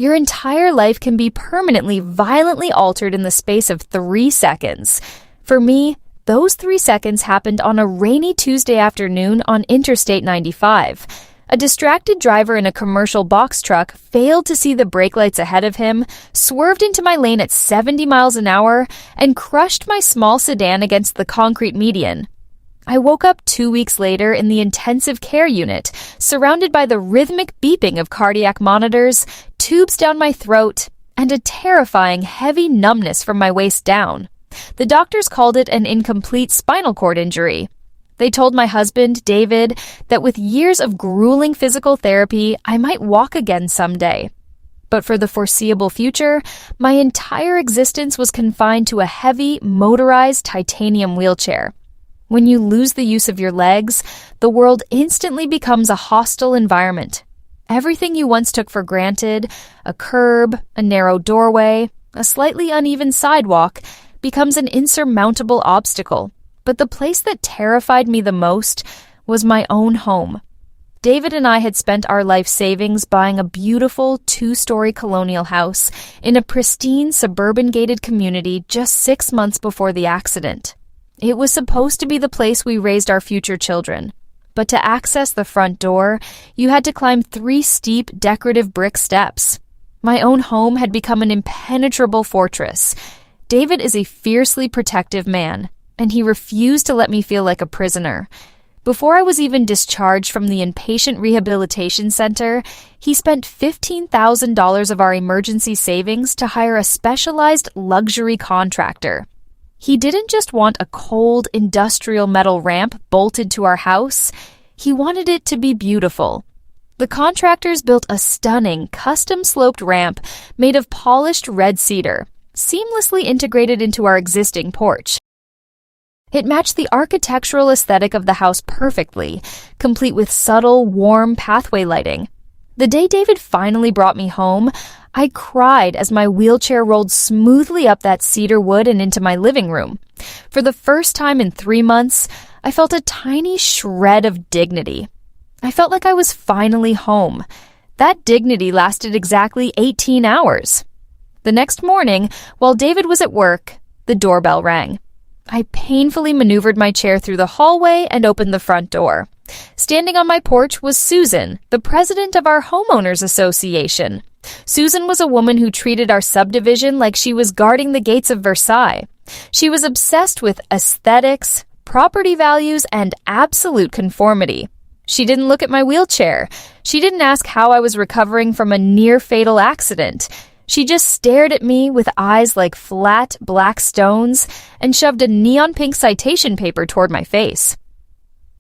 Your entire life can be permanently, violently altered in the space of 3 seconds. For me, those 3 seconds happened on a rainy Tuesday afternoon on Interstate 95. A distracted driver in a commercial box truck failed to see the brake lights ahead of him, swerved into my lane at 70 miles an hour, and crushed my small sedan against the concrete median. I woke up 2 weeks later in the intensive care unit, surrounded by the rhythmic beeping of cardiac monitors, tubes down my throat, and a terrifying heavy numbness from my waist down. The doctors called it an incomplete spinal cord injury. They told my husband, David, that with years of grueling physical therapy, I might walk again someday. But for the foreseeable future, my entire existence was confined to a heavy, motorized titanium wheelchair. When you lose the use of your legs, the world instantly becomes a hostile environment. Everything you once took for granted, a curb, a narrow doorway, a slightly uneven sidewalk, becomes an insurmountable obstacle. But the place that terrified me the most was my own home. David and I had spent our life savings buying a beautiful 2-story colonial house in a pristine suburban gated community just 6 months before the accident. It was supposed to be the place we raised our future children. But to access the front door, you had to climb 3 steep, decorative brick steps. My own home had become an impenetrable fortress. David is a fiercely protective man, and he refused to let me feel like a prisoner. Before I was even discharged from the inpatient rehabilitation center, he spent $15,000 of our emergency savings to hire a specialized luxury contractor. He didn't just want a cold, industrial metal ramp bolted to our house. He wanted it to be beautiful. The contractors built a stunning, custom-sloped ramp made of polished red cedar, seamlessly integrated into our existing porch. It matched the architectural aesthetic of the house perfectly, complete with subtle, warm pathway lighting. The day David finally brought me home, I cried as my wheelchair rolled smoothly up that cedar wood and into my living room. For the first time in 3 months, I felt a tiny shred of dignity. I felt like I was finally home. That dignity lasted exactly 18 hours. The next morning, while David was at work, the doorbell rang. I painfully maneuvered my chair through the hallway and opened the front door. Standing on my porch was Susan, the president of our homeowners association. Susan was a woman who treated our subdivision like she was guarding the gates of Versailles. She was obsessed with aesthetics, property values, and absolute conformity. She didn't look at my wheelchair. She didn't ask how I was recovering from a near-fatal accident. She just stared at me with eyes like flat, black stones and shoved a neon pink citation paper toward my face.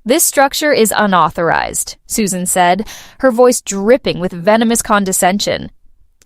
"This structure is unauthorized," Susan said, her voice dripping with venomous condescension.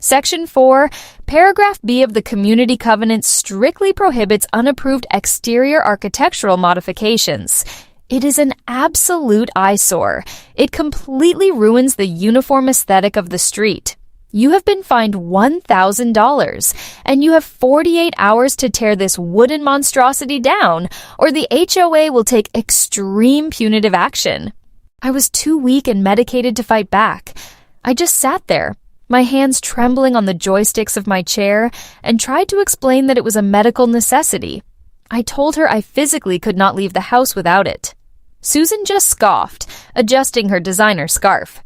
"Section 4, Paragraph B of the Community Covenant strictly prohibits unapproved exterior architectural modifications. It is an absolute eyesore. It completely ruins the uniform aesthetic of the street. You have been fined $1,000, and you have 48 hours to tear this wooden monstrosity down, or the HOA will take extreme punitive action." I was too weak and medicated to fight back. I just sat there, my hands trembling on the joysticks of my chair, and tried to explain that it was a medical necessity. I told her I physically could not leave the house without it. Susan just scoffed, adjusting her designer scarf.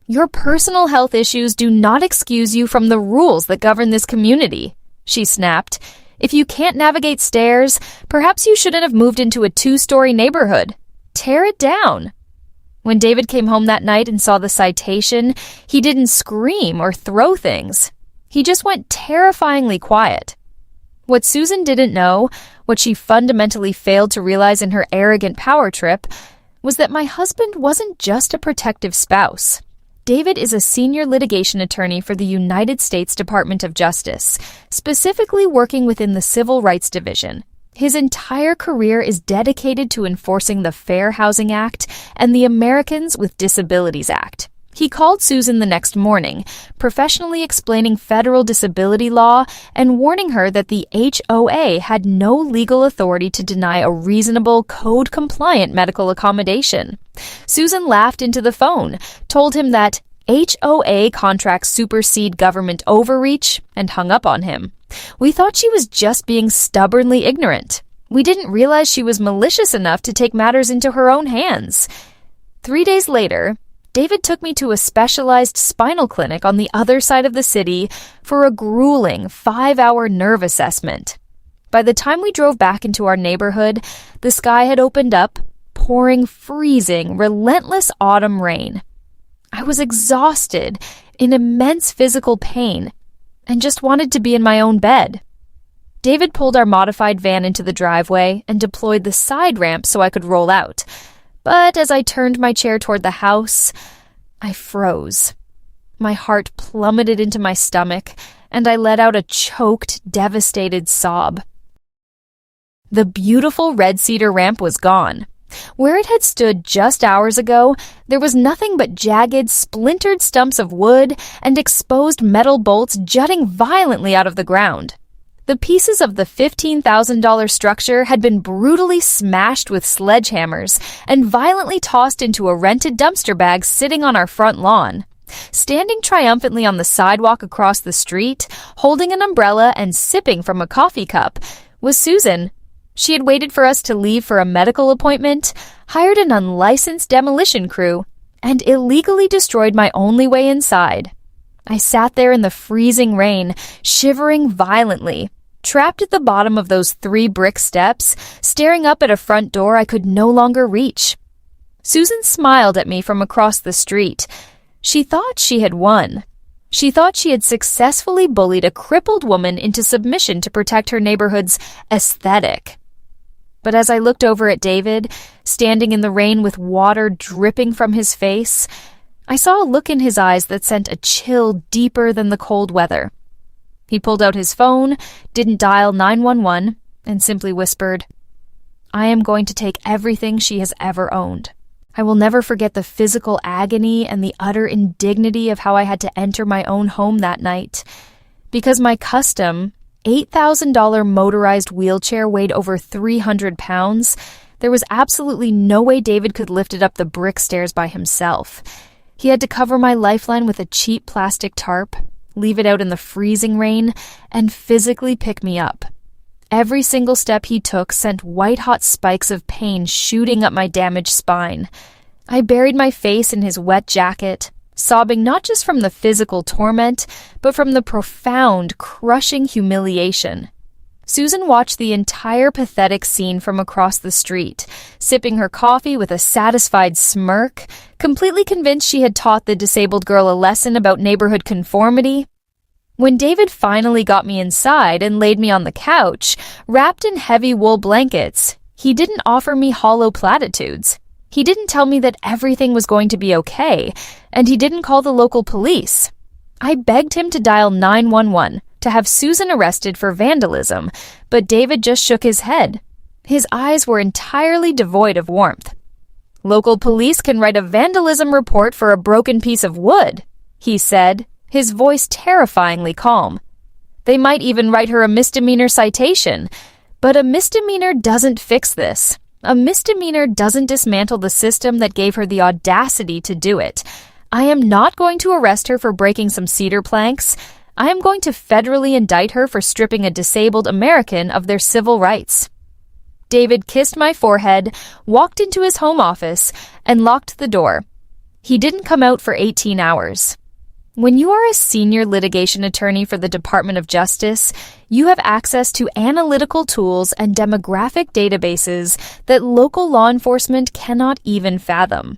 "Your personal health issues do not excuse you from the rules that govern this community," she snapped. "If you can't navigate stairs, perhaps you shouldn't have moved into a 2-story neighborhood. Tear it down." When David came home that night and saw the citation, he didn't scream or throw things. He just went terrifyingly quiet. What Susan didn't know, what she fundamentally failed to realize in her arrogant power trip, was that my husband wasn't just a protective spouse. David is a senior litigation attorney for the United States Department of Justice, specifically working within the Civil Rights Division. His entire career is dedicated to enforcing the Fair Housing Act and the Americans with Disabilities Act. He called Susan the next morning, professionally explaining federal disability law and warning her that the HOA had no legal authority to deny a reasonable, code-compliant medical accommodation. Susan laughed into the phone, told him that HOA contracts supersede government overreach, and hung up on him. We thought she was just being stubbornly ignorant. We didn't realize she was malicious enough to take matters into her own hands. 3 days later, David took me to a specialized spinal clinic on the other side of the city for a grueling 5-hour nerve assessment. By the time we drove back into our neighborhood, the sky had opened up, pouring freezing, relentless autumn rain. I was exhausted, in immense physical pain, and just wanted to be in my own bed. David pulled our modified van into the driveway and deployed the side ramp so I could roll out. But as I turned my chair toward the house, I froze. My heart plummeted into my stomach, and I let out a choked, devastated sob. The beautiful red cedar ramp was gone. Where it had stood just hours ago, there was nothing but jagged, splintered stumps of wood and exposed metal bolts jutting violently out of the ground. The pieces of the $15,000 structure had been brutally smashed with sledgehammers and violently tossed into a rented dumpster bag sitting on our front lawn. Standing triumphantly on the sidewalk across the street, holding an umbrella and sipping from a coffee cup, was Susan. She had waited for us to leave for a medical appointment, hired an unlicensed demolition crew, and illegally destroyed my only way inside. I sat there in the freezing rain, shivering violently, trapped at the bottom of those 3 brick steps, staring up at a front door I could no longer reach. Susan smiled at me from across the street. She thought she had won. She thought she had successfully bullied a crippled woman into submission to protect her neighborhood's aesthetic. But as I looked over at David, standing in the rain with water dripping from his face, I saw a look in his eyes that sent a chill deeper than the cold weather. He pulled out his phone, didn't dial 911, and simply whispered, "I am going to take everything she has ever owned." I will never forget the physical agony and the utter indignity of how I had to enter my own home that night. Because my custom, $8,000 motorized wheelchair weighed over 300 pounds, there was absolutely no way David could lift it up the brick stairs by himself. He had to cover my lifeline with a cheap plastic tarp, leave it out in the freezing rain, and physically pick me up. Every single step he took sent white-hot spikes of pain shooting up my damaged spine. I buried my face in his wet jacket, sobbing not just from the physical torment, but from the profound, crushing humiliation. Susan watched the entire pathetic scene from across the street, sipping her coffee with a satisfied smirk, completely convinced she had taught the disabled girl a lesson about neighborhood conformity. When David finally got me inside and laid me on the couch, wrapped in heavy wool blankets, he didn't offer me hollow platitudes. He didn't tell me that everything was going to be okay, and he didn't call the local police. I begged him to dial 911 to have Susan arrested for vandalism, but David just shook his head. His eyes were entirely devoid of warmth. "Local police can write a vandalism report for a broken piece of wood," he said, his voice terrifyingly calm. "They might even write her a misdemeanor citation, but a misdemeanor doesn't fix this. A misdemeanor doesn't dismantle the system that gave her the audacity to do it. I am not going to arrest her for breaking some cedar planks. I am going to federally indict her for stripping a disabled American of their civil rights." David kissed my forehead, walked into his home office, and locked the door. He didn't come out for 18 hours. When you are a senior litigation attorney for the Department of Justice, you have access to analytical tools and demographic databases that local law enforcement cannot even fathom.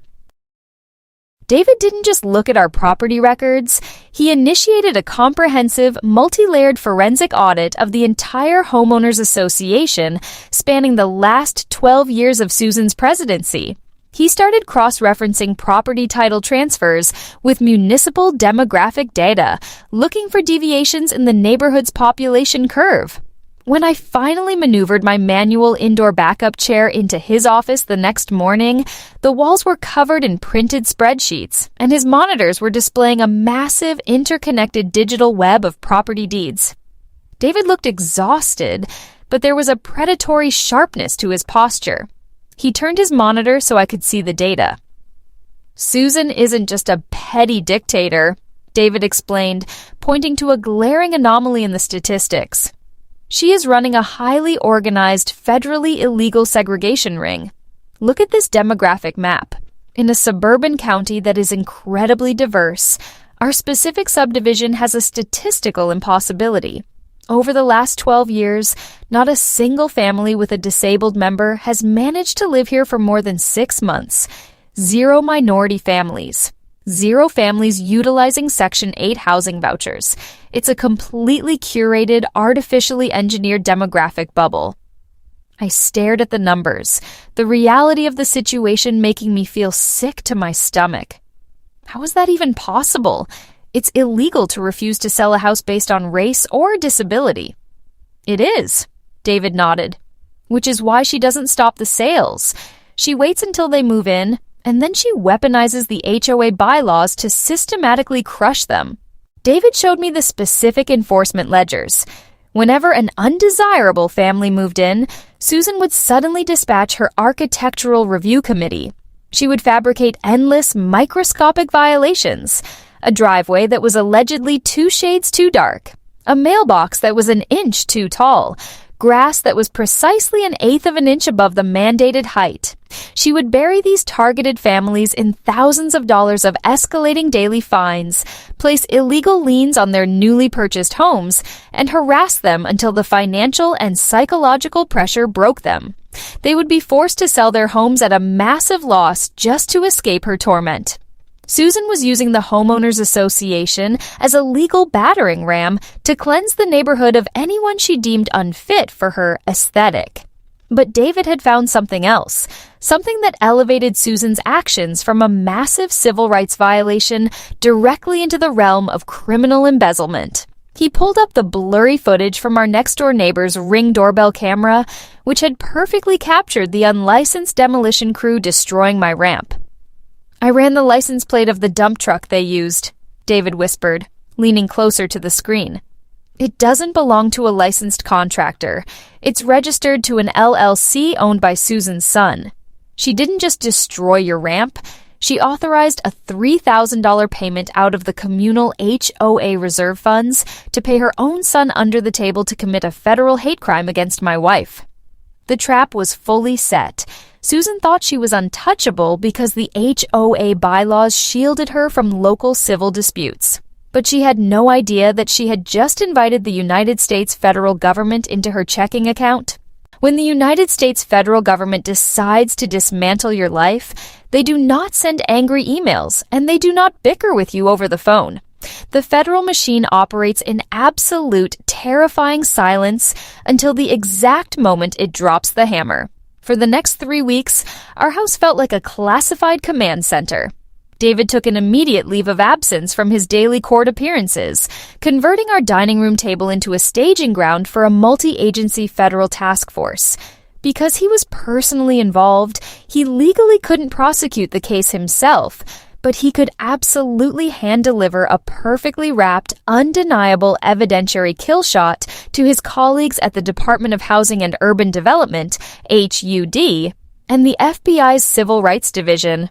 David didn't just look at our property records, he initiated a comprehensive, multi-layered forensic audit of the entire homeowners association spanning the last 12 years of Susan's presidency. He started cross-referencing property title transfers with municipal demographic data, looking for deviations in the neighborhood's population curve. When I finally maneuvered my manual indoor backup chair into his office the next morning, the walls were covered in printed spreadsheets, and his monitors were displaying a massive interconnected digital web of property deeds. David looked exhausted, but there was a predatory sharpness to his posture. He turned his monitor so I could see the data. Susan isn't just a petty dictator, David explained, pointing to a glaring anomaly in the statistics. She is running a highly organized, federally illegal segregation ring. Look at this demographic map. In a suburban county that is incredibly diverse, our specific subdivision has a statistical impossibility. Over the last 12 years, not a single family with a disabled member has managed to live here for more than 6 months. 0 minority families. 0 families utilizing Section 8 housing vouchers. It's a completely curated, artificially engineered demographic bubble. I stared at the numbers, the reality of the situation making me feel sick to my stomach. How is that even possible? It's illegal to refuse to sell a house based on race or disability. It is, David nodded, which is why she doesn't stop the sales. She waits until they move in, and then she weaponizes the HOA bylaws to systematically crush them. David showed me the specific enforcement ledgers. Whenever an undesirable family moved in, Susan would suddenly dispatch her architectural review committee. She would fabricate endless, microscopic violations. A driveway that was allegedly 2 shades too dark. A mailbox that was 1 inch too tall. Grass that was precisely 1/8 of an inch above the mandated height. She would bury these targeted families in thousands of dollars of escalating daily fines, place illegal liens on their newly purchased homes, and harass them until the financial and psychological pressure broke them. They would be forced to sell their homes at a massive loss just to escape her torment. Susan was using the Homeowners Association as a legal battering ram to cleanse the neighborhood of anyone she deemed unfit for her aesthetic. But David had found something else, something that elevated Susan's actions from a massive civil rights violation directly into the realm of criminal embezzlement. He pulled up the blurry footage from our next-door neighbor's Ring doorbell camera, which had perfectly captured the unlicensed demolition crew destroying my ramp. I ran the license plate of the dump truck they used, David whispered, leaning closer to the screen. It doesn't belong to a licensed contractor. It's registered to an LLC owned by Susan's son. She didn't just destroy your ramp. She authorized a $3,000 payment out of the communal HOA reserve funds to pay her own son under the table to commit a federal hate crime against my wife. The trap was fully set. Susan thought she was untouchable because the HOA bylaws shielded her from local civil disputes. But she had no idea that she had just invited the United States federal government into her checking account. When the United States federal government decides to dismantle your life, they do not send angry emails, and they do not bicker with you over the phone. The federal machine operates in absolute, terrifying silence until the exact moment it drops the hammer. For the next 3 weeks, our house felt like a classified command center. David took an immediate leave of absence from his daily court appearances, converting our dining room table into a staging ground for a multi-agency federal task force. Because he was personally involved, he legally couldn't prosecute the case himself, but he could absolutely hand-deliver a perfectly wrapped, undeniable evidentiary kill shot to his colleagues at the Department of Housing and Urban Development, HUD, and the FBI's Civil Rights Division.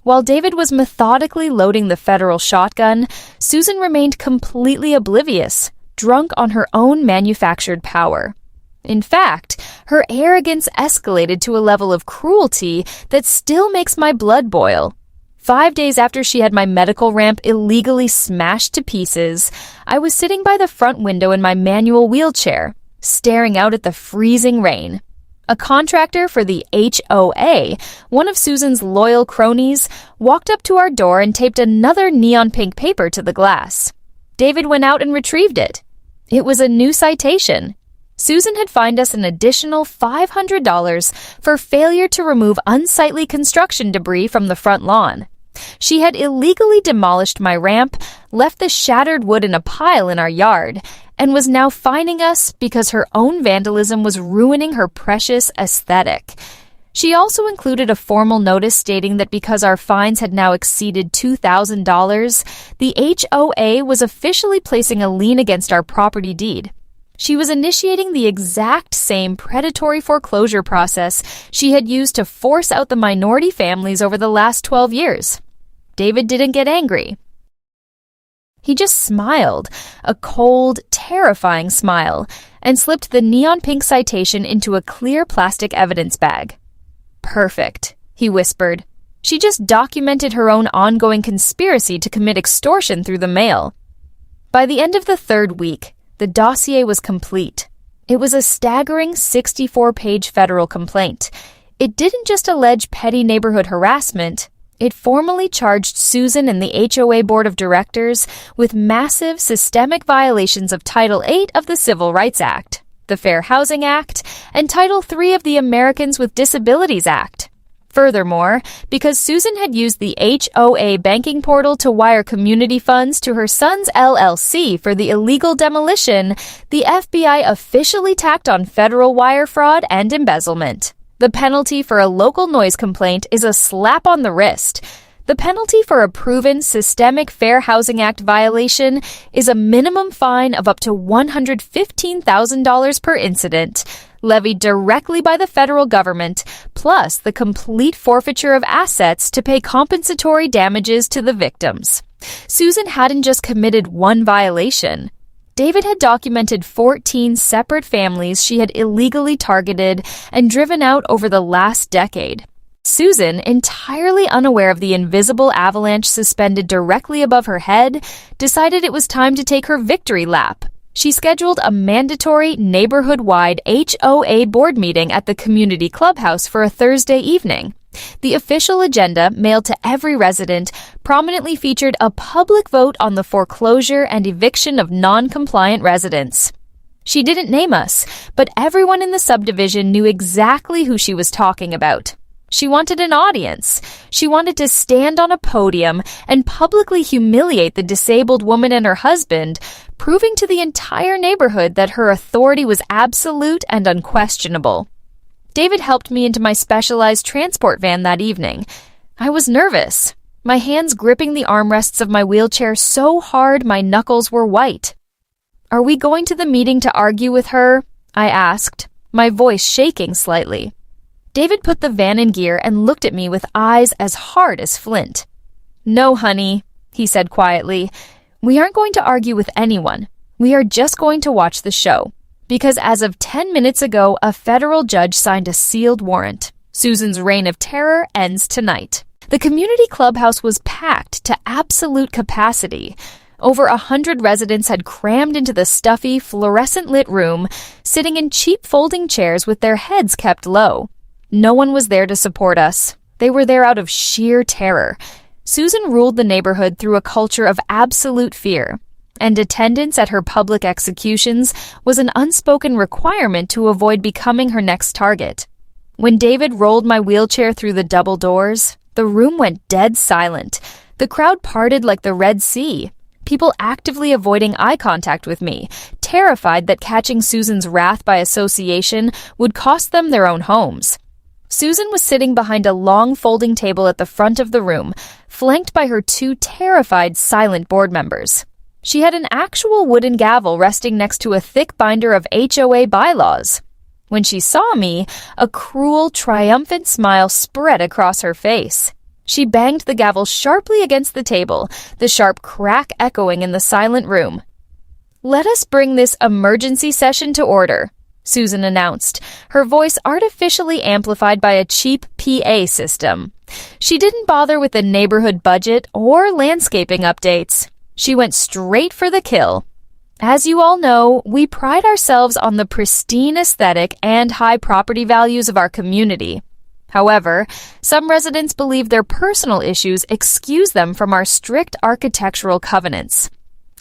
While David was methodically loading the federal shotgun, Susan remained completely oblivious, drunk on her own manufactured power. In fact, her arrogance escalated to a level of cruelty that still makes my blood boil. 5 days after she had my medical ramp illegally smashed to pieces, I was sitting by the front window in my manual wheelchair, staring out at the freezing rain. A contractor for the HOA, one of Susan's loyal cronies, walked up to our door and taped another neon pink paper to the glass. David went out and retrieved it. It was a new citation. Susan had fined us an additional $500 for failure to remove unsightly construction debris from the front lawn. She had illegally demolished my ramp, left the shattered wood in a pile in our yard, and was now fining us because her own vandalism was ruining her precious aesthetic. She also included a formal notice stating that because our fines had now exceeded $2,000, the HOA was officially placing a lien against our property deed. She was initiating the exact same predatory foreclosure process she had used to force out the minority families over the last 12 years. David didn't get angry. He just smiled, a cold, terrifying smile, and slipped the neon pink citation into a clear plastic evidence bag. "Perfect," he whispered. "She just documented her own ongoing conspiracy to commit extortion through the mail." By the end of the third week, the dossier was complete. It was a staggering 64-page federal complaint. It didn't just allege petty neighborhood harassment. It formally charged Susan and the HOA Board of Directors with massive systemic violations of Title VIII of the Civil Rights Act, the Fair Housing Act, and Title III of the Americans with Disabilities Act. Furthermore, because Susan had used the HOA banking portal to wire community funds to her son's LLC for the illegal demolition, the FBI officially tacked on federal wire fraud and embezzlement. The penalty for a local noise complaint is a slap on the wrist. The penalty for a proven systemic Fair Housing Act violation is a minimum fine of up to $115,000 per incident, levied directly by the federal government, plus the complete forfeiture of assets to pay compensatory damages to the victims. Susan hadn't just committed one violation. David had documented 14 separate families she had illegally targeted and driven out over the last decade. Susan, entirely unaware of the invisible avalanche suspended directly above her head, decided it was time to take her victory lap. She scheduled a mandatory neighborhood-wide HOA board meeting at the community clubhouse for a Thursday evening. The official agenda, mailed to every resident, prominently featured a public vote on the foreclosure and eviction of non-compliant residents. She didn't name us, but everyone in the subdivision knew exactly who she was talking about. She wanted an audience. She wanted to stand on a podium and publicly humiliate the disabled woman and her husband, proving to the entire neighborhood that her authority was absolute and unquestionable. David helped me into my specialized transport van that evening. I was nervous, my hands gripping the armrests of my wheelchair so hard my knuckles were white. "Are we going to the meeting to argue with her?" I asked, my voice shaking slightly. David put the van in gear and looked at me with eyes as hard as flint. "No, honey," he said quietly. "We aren't going to argue with anyone. We are just going to watch the show. Because as of 10 minutes ago, a federal judge signed a sealed warrant. Susan's reign of terror ends tonight." The community clubhouse was packed to absolute capacity. Over 100 residents had crammed into the stuffy, fluorescent-lit room, sitting in cheap folding chairs with their heads kept low. No one was there to support us. They were there out of sheer terror. Susan ruled the neighborhood through a culture of absolute fear, and attendance at her public executions was an unspoken requirement to avoid becoming her next target. When David rolled my wheelchair through the double doors, the room went dead silent. The crowd parted like the Red Sea, people actively avoiding eye contact with me, terrified that catching Susan's wrath by association would cost them their own homes. Susan was sitting behind a long folding table at the front of the room, flanked by her two terrified, silent board members. She had an actual wooden gavel resting next to a thick binder of HOA bylaws. When she saw me, a cruel, triumphant smile spread across her face. She banged the gavel sharply against the table, the sharp crack echoing in the silent room. "Let us bring this emergency session to order," Susan announced, her voice artificially amplified by a cheap PA system. She didn't bother with the neighborhood budget or landscaping updates. She went straight for the kill. As you all know, we pride ourselves on the pristine aesthetic and high property values of our community. However, some residents believe their personal issues excuse them from our strict architectural covenants.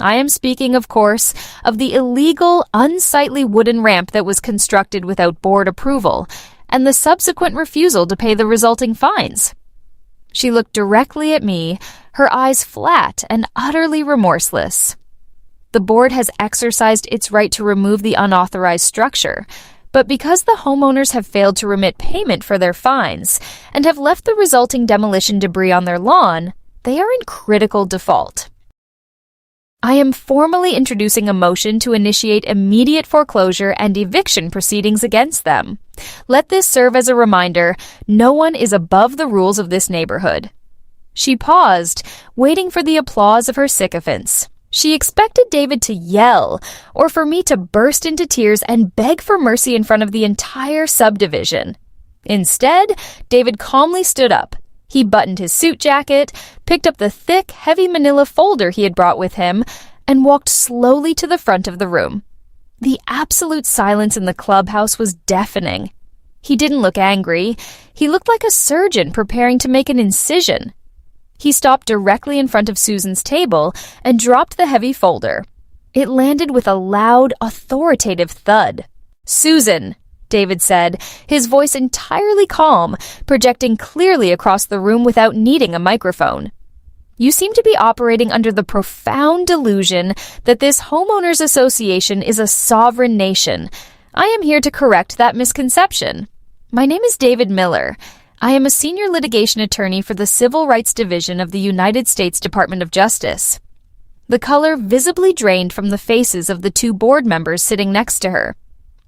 I am speaking, of course, of the illegal, unsightly wooden ramp that was constructed without board approval, and the subsequent refusal to pay the resulting fines. She looked directly at me, her eyes flat and utterly remorseless. The board has exercised its right to remove the unauthorized structure, but because the homeowners have failed to remit payment for their fines and have left the resulting demolition debris on their lawn, they are in critical default. I am formally introducing a motion to initiate immediate foreclosure and eviction proceedings against them. Let this serve as a reminder, no one is above the rules of this neighborhood. She paused, waiting for the applause of her sycophants. She expected David to yell, or for me to burst into tears and beg for mercy in front of the entire subdivision. Instead, David calmly stood up. He buttoned his suit jacket, picked up the thick, heavy manila folder he had brought with him, and walked slowly to the front of the room. The absolute silence in the clubhouse was deafening. He didn't look angry. He looked like a surgeon preparing to make an incision. He stopped directly in front of Susan's table and dropped the heavy folder. It landed with a loud, authoritative thud. "Susan," David said, his voice entirely calm, projecting clearly across the room without needing a microphone. "You seem to be operating under the profound delusion that this homeowners association is a sovereign nation. I am here to correct that misconception. My name is David Miller. I am a senior litigation attorney for the Civil Rights Division of the United States Department of Justice." The color visibly drained from the faces of the two board members sitting next to her.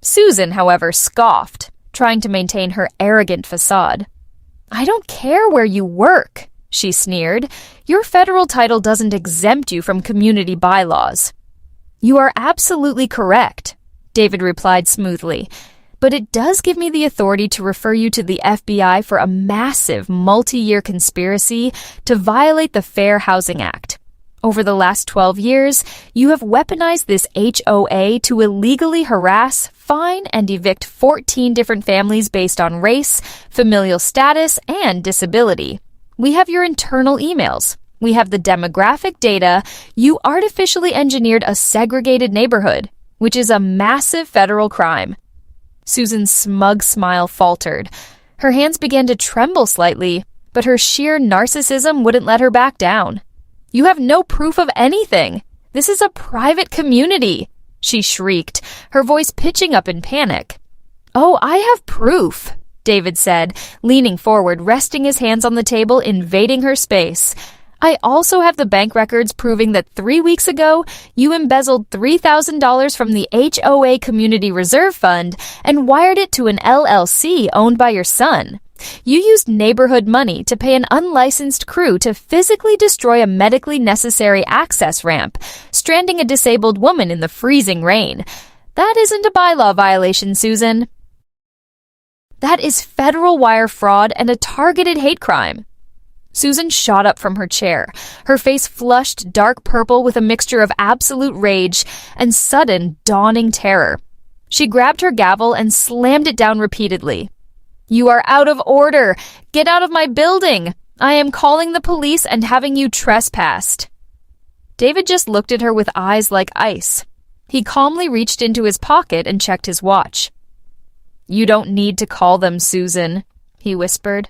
Susan, however, scoffed, trying to maintain her arrogant facade. "I don't care where you work," she sneered. "Your federal title doesn't exempt you from community bylaws." "You are absolutely correct," David replied smoothly, "but it does give me the authority to refer you to the FBI for a massive multi-year conspiracy to violate the Fair Housing Act. Over the last 12 years, you have weaponized this HOA to illegally harass, fine, and evict 14 different families based on race, familial status, and disability. We have your internal emails. We have the demographic data. You artificially engineered a segregated neighborhood, which is a massive federal crime." Susan's smug smile faltered. Her hands began to tremble slightly, but her sheer narcissism wouldn't let her back down. "You have no proof of anything. This is a private community," she shrieked, her voice pitching up in panic. "Oh, I have proof," David said, leaning forward, resting his hands on the table, invading her space. "I also have the bank records proving that 3 weeks ago, you embezzled $3,000 from the HOA Community Reserve Fund and wired it to an LLC owned by your son. You used neighborhood money to pay an unlicensed crew to physically destroy a medically necessary access ramp, stranding a disabled woman in the freezing rain. That isn't a bylaw violation, Susan. That is federal wire fraud and a targeted hate crime." Susan shot up from her chair, her face flushed dark purple with a mixture of absolute rage and sudden, dawning terror. She grabbed her gavel and slammed it down repeatedly. "You are out of order! Get out of my building! I am calling the police and having you trespassed." David just looked at her with eyes like ice. He calmly reached into his pocket and checked his watch. "You don't need to call them, Susan," he whispered.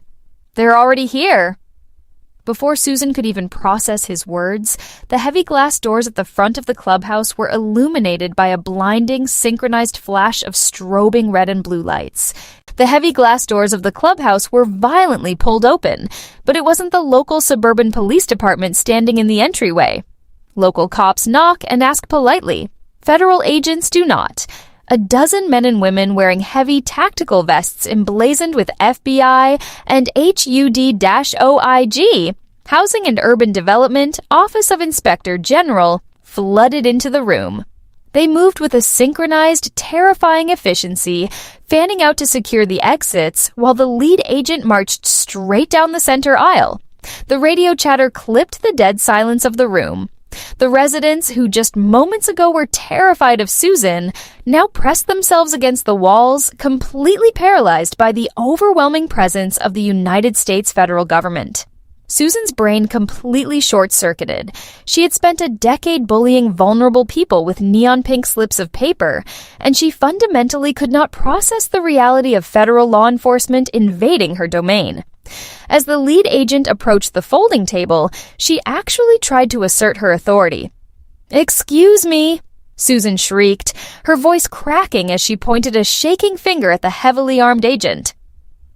"They're already here." Before Susan could even process his words, the heavy glass doors at the front of the clubhouse were illuminated by a blinding, synchronized flash of strobing red and blue lights. The heavy glass doors of the clubhouse were violently pulled open, but it wasn't the local suburban police department standing in the entryway. Local cops knock and ask politely. Federal agents do not. A dozen men and women wearing heavy tactical vests emblazoned with FBI and HUD-OIG, Housing and Urban Development, Office of Inspector General, flooded into the room. They moved with a synchronized, terrifying efficiency, fanning out to secure the exits while the lead agent marched straight down the center aisle. The radio chatter clipped the dead silence of the room. The residents, who just moments ago were terrified of Susan, now pressed themselves against the walls, completely paralyzed by the overwhelming presence of the United States federal government. Susan's brain completely short-circuited. She had spent a decade bullying vulnerable people with neon pink slips of paper, and she fundamentally could not process the reality of federal law enforcement invading her domain. As the lead agent approached the folding table, she actually tried to assert her authority. "Excuse me," Susan shrieked, her voice cracking as she pointed a shaking finger at the heavily armed agent.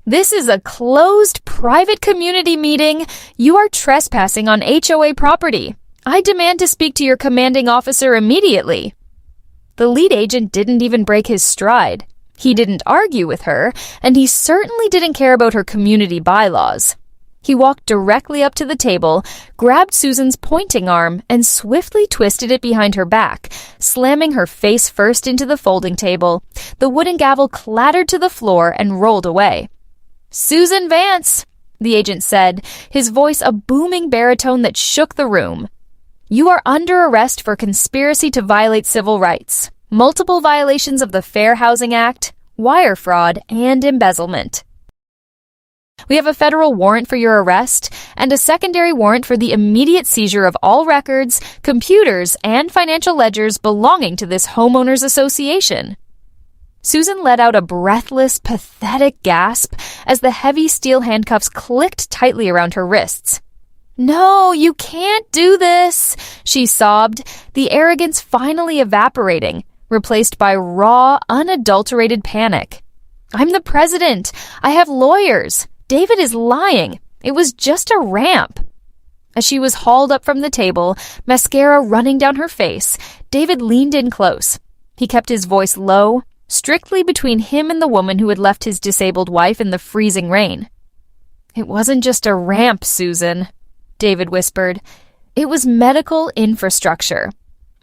"This is a closed, private community meeting. You are trespassing on HOA property. I demand to speak to your commanding officer immediately." The lead agent didn't even break his stride. He didn't argue with her, and he certainly didn't care about her community bylaws. He walked directly up to the table, grabbed Susan's pointing arm, and swiftly twisted it behind her back, slamming her face first into the folding table. The wooden gavel clattered to the floor and rolled away. "Susan Vance," the agent said, his voice a booming baritone that shook the room. "You are under arrest for conspiracy to violate civil rights, multiple violations of the Fair Housing Act, wire fraud, and embezzlement. We have a federal warrant for your arrest and a secondary warrant for the immediate seizure of all records, computers, and financial ledgers belonging to this homeowners association." Susan let out a breathless, pathetic gasp as the heavy steel handcuffs clicked tightly around her wrists. "No, you can't do this," she sobbed, the arrogance finally evaporating, replaced by raw, unadulterated panic. "I'm the president. I have lawyers. David is lying. It was just a ramp." As she was hauled up from the table, mascara running down her face, David leaned in close. He kept his voice low, strictly between him and the woman who had left his disabled wife in the freezing rain. "It wasn't just a ramp, Susan," David whispered. "It was medical infrastructure.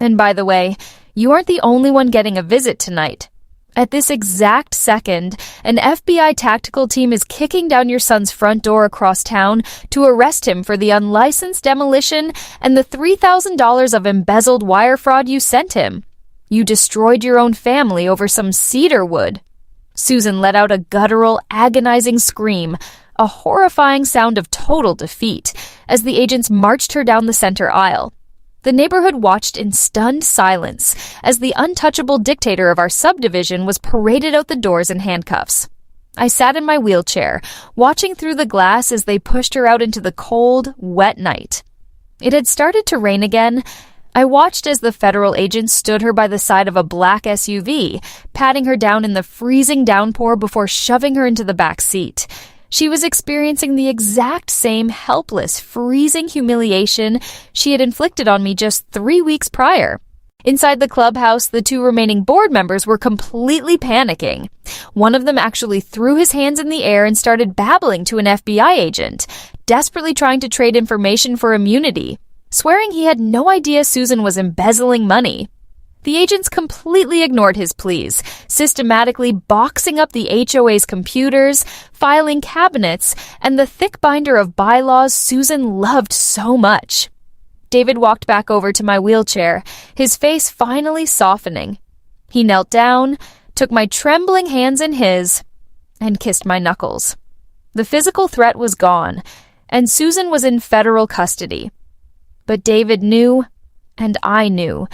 And by the way, you aren't the only one getting a visit tonight. At this exact second, an FBI tactical team is kicking down your son's front door across town to arrest him for the unlicensed demolition and the $3,000 of embezzled wire fraud you sent him. You destroyed your own family over some cedar wood." Susan let out a guttural, agonizing scream, a horrifying sound of total defeat, as the agents marched her down the center aisle. The neighborhood watched in stunned silence as the untouchable dictator of our subdivision was paraded out the doors in handcuffs. I sat in my wheelchair, watching through the glass as they pushed her out into the cold, wet night. It had started to rain again. I watched as the federal agent stood her by the side of a black SUV, patting her down in the freezing downpour before shoving her into the back seat. She was experiencing the exact same helpless, freezing humiliation she had inflicted on me just 3 weeks prior. Inside the clubhouse, the 2 remaining board members were completely panicking. One of them actually threw his hands in the air and started babbling to an FBI agent, desperately trying to trade information for immunity, swearing he had no idea Susan was embezzling money. The agents completely ignored his pleas, systematically boxing up the HOA's computers, filing cabinets, and the thick binder of bylaws Susan loved so much. David walked back over to my wheelchair, his face finally softening. He knelt down, took my trembling hands in his, and kissed my knuckles. The physical threat was gone, and Susan was in federal custody. But David knew, and I knew,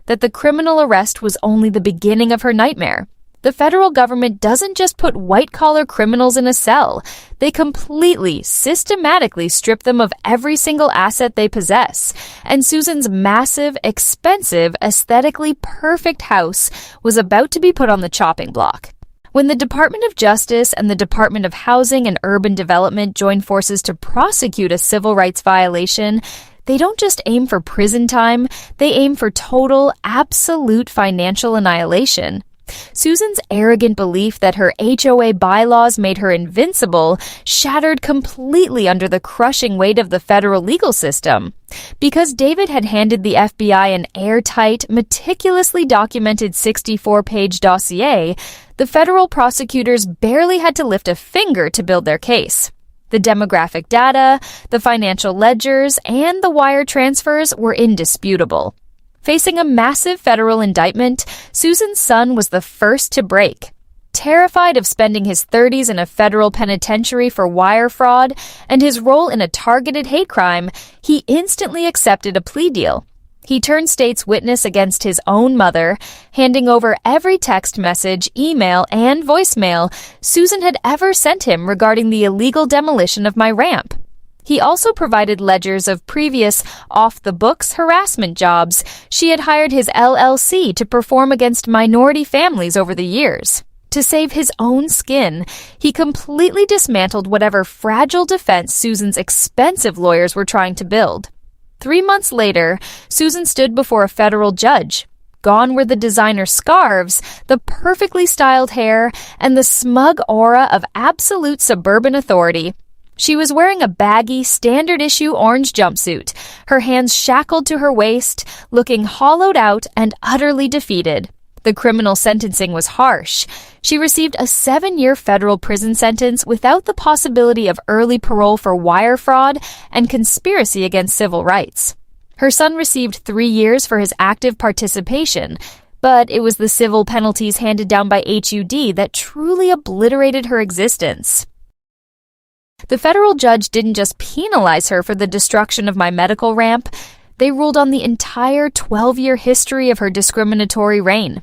that the criminal arrest was only the beginning of her nightmare. The federal government doesn't just put white-collar criminals in a cell. They completely, systematically strip them of every single asset they possess. And Susan's massive, expensive, aesthetically perfect house was about to be put on the chopping block. When the Department of Justice and the Department of Housing and Urban Development join forces to prosecute a civil rights violation, they don't just aim for prison time, they aim for total, absolute financial annihilation. Susan's arrogant belief that her HOA bylaws made her invincible shattered completely under the crushing weight of the federal legal system. Because David had handed the FBI an airtight, meticulously documented 64-page dossier, the federal prosecutors barely had to lift a finger to build their case. The demographic data, the financial ledgers, and the wire transfers were indisputable. Facing a massive federal indictment, Susan's son was the first to break. Terrified of spending his 30s in a federal penitentiary for wire fraud and his role in a targeted hate crime, he instantly accepted a plea deal. He turned state's witness against his own mother, handing over every text message, email, and voicemail Susan had ever sent him regarding the illegal demolition of my ramp. He also provided ledgers of previous off-the-books harassment jobs she had hired his LLC to perform against minority families over the years. To save his own skin, he completely dismantled whatever fragile defense Susan's expensive lawyers were trying to build. 3 months later, Susan stood before a federal judge. Gone were the designer scarves, the perfectly styled hair, and the smug aura of absolute suburban authority. She was wearing a baggy, standard-issue orange jumpsuit, her hands shackled to her waist, looking hollowed out and utterly defeated. The criminal sentencing was harsh. She received a 7-year federal prison sentence without the possibility of early parole for wire fraud and conspiracy against civil rights. Her son received 3 years for his active participation, but it was the civil penalties handed down by HUD that truly obliterated her existence. The federal judge didn't just penalize her for the destruction of my medical ramp, they ruled on the entire 12-year history of her discriminatory reign.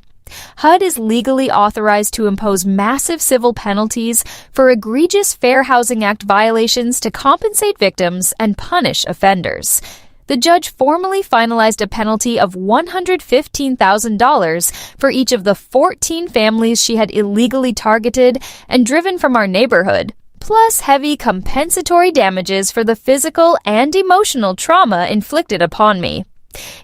HUD is legally authorized to impose massive civil penalties for egregious Fair Housing Act violations to compensate victims and punish offenders. The judge formally finalized a penalty of $115,000 for each of the 14 families she had illegally targeted and driven from our neighborhood, plus heavy compensatory damages for the physical and emotional trauma inflicted upon me.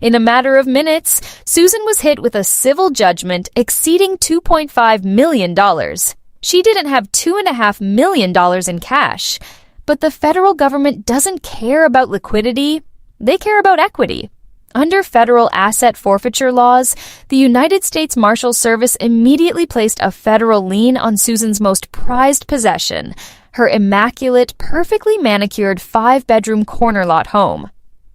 In a matter of minutes, Susan was hit with a civil judgment exceeding $2.5 million. She didn't have $2.5 million in cash. But the federal government doesn't care about liquidity. They care about equity. Under federal asset forfeiture laws, the United States Marshals Service immediately placed a federal lien on Susan's most prized possession, her immaculate, perfectly manicured 5-bedroom corner lot home.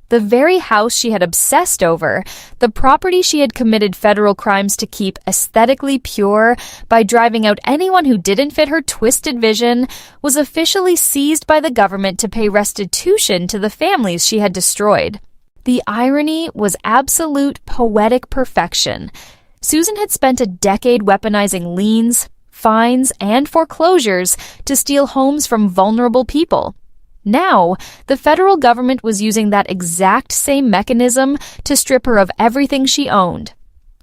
The very house she had obsessed over, the property she had committed federal crimes to keep aesthetically pure by driving out anyone who didn't fit her twisted vision, was officially seized by the government to pay restitution to the families she had destroyed. The irony was absolute poetic perfection. Susan had spent a decade weaponizing liens, fines, and foreclosures to steal homes from vulnerable people. Now, the federal government was using that exact same mechanism to strip her of everything she owned.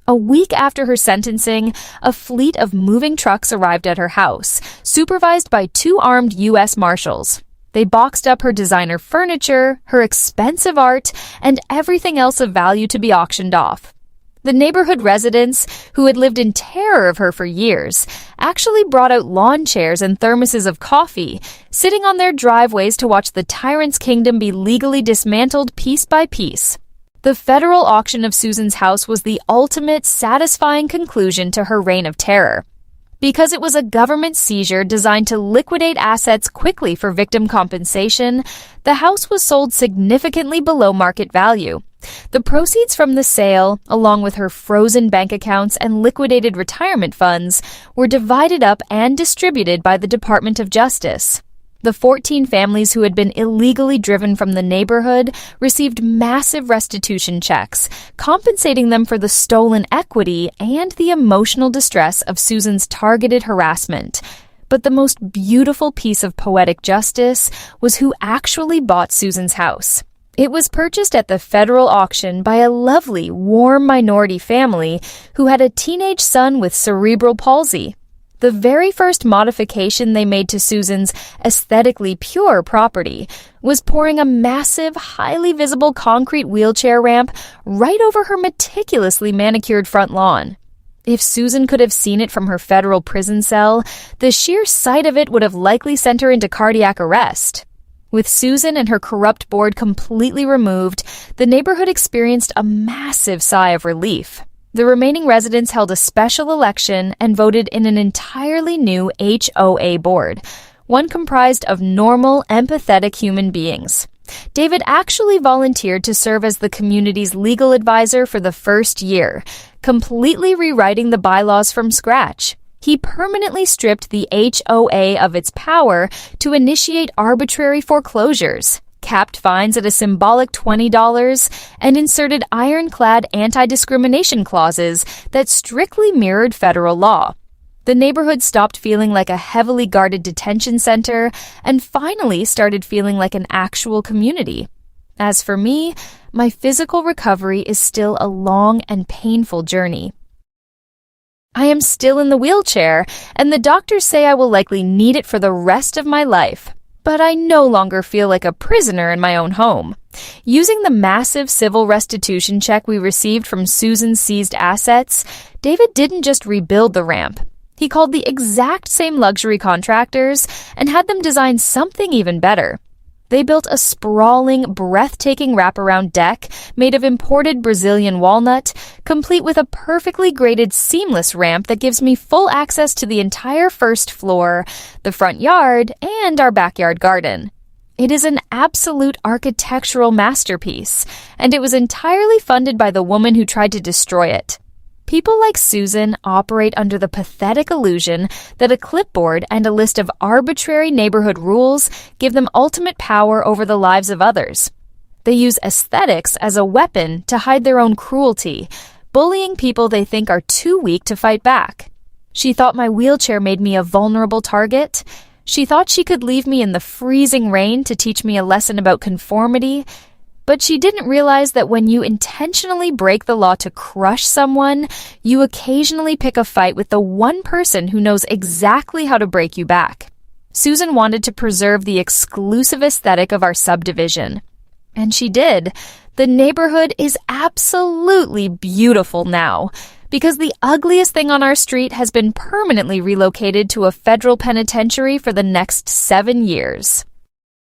A week after her sentencing, a fleet of moving trucks arrived at her house, supervised by 2 armed U.S. Marshals. They boxed up her designer furniture, her expensive art, and everything else of value to be auctioned off. The neighborhood residents, who had lived in terror of her for years, actually brought out lawn chairs and thermoses of coffee, sitting on their driveways to watch the tyrant's kingdom be legally dismantled piece by piece. The federal auction of Susan's house was the ultimate, satisfying conclusion to her reign of terror. Because it was a government seizure designed to liquidate assets quickly for victim compensation, the house was sold significantly below market value. The proceeds from the sale, along with her frozen bank accounts and liquidated retirement funds, were divided up and distributed by the Department of Justice. The 14 families who had been illegally driven from the neighborhood received massive restitution checks, compensating them for the stolen equity and the emotional distress of Susan's targeted harassment. But the most beautiful piece of poetic justice was who actually bought Susan's house. It was purchased at the federal auction by a lovely, warm minority family who had a teenage son with cerebral palsy. The very first modification they made to Susan's aesthetically pure property was pouring a massive, highly visible concrete wheelchair ramp right over her meticulously manicured front lawn. If Susan could have seen it from her federal prison cell, the sheer sight of it would have likely sent her into cardiac arrest. With Susan and her corrupt board completely removed, the neighborhood experienced a massive sigh of relief. The remaining residents held a special election and voted in an entirely new HOA board, one comprised of normal, empathetic human beings. David actually volunteered to serve as the community's legal advisor for the first year, completely rewriting the bylaws from scratch. He permanently stripped the HOA of its power to initiate arbitrary foreclosures, capped fines at a symbolic $20, and inserted ironclad anti-discrimination clauses that strictly mirrored federal law. The neighborhood stopped feeling like a heavily guarded detention center and finally started feeling like an actual community. As for me, my physical recovery is still a long and painful journey. I am still in the wheelchair, and the doctors say I will likely need it for the rest of my life. But I no longer feel like a prisoner in my own home. Using the massive civil restitution check we received from Susan's seized assets, David didn't just rebuild the ramp. He called the exact same luxury contractors and had them design something even better. They built a sprawling, breathtaking wraparound deck made of imported Brazilian walnut, complete with a perfectly graded seamless ramp that gives me full access to the entire first floor, the front yard, and our backyard garden. It is an absolute architectural masterpiece, and it was entirely funded by the woman who tried to destroy it. People like Susan operate under the pathetic illusion that a clipboard and a list of arbitrary neighborhood rules give them ultimate power over the lives of others. They use aesthetics as a weapon to hide their own cruelty, bullying people they think are too weak to fight back. She thought my wheelchair made me a vulnerable target. She thought she could leave me in the freezing rain to teach me a lesson about conformity. But she didn't realize that when you intentionally break the law to crush someone, you occasionally pick a fight with the one person who knows exactly how to break you back. Susan wanted to preserve the exclusive aesthetic of our subdivision. And she did. The neighborhood is absolutely beautiful now, because the ugliest thing on our street has been permanently relocated to a federal penitentiary for the next 7 years.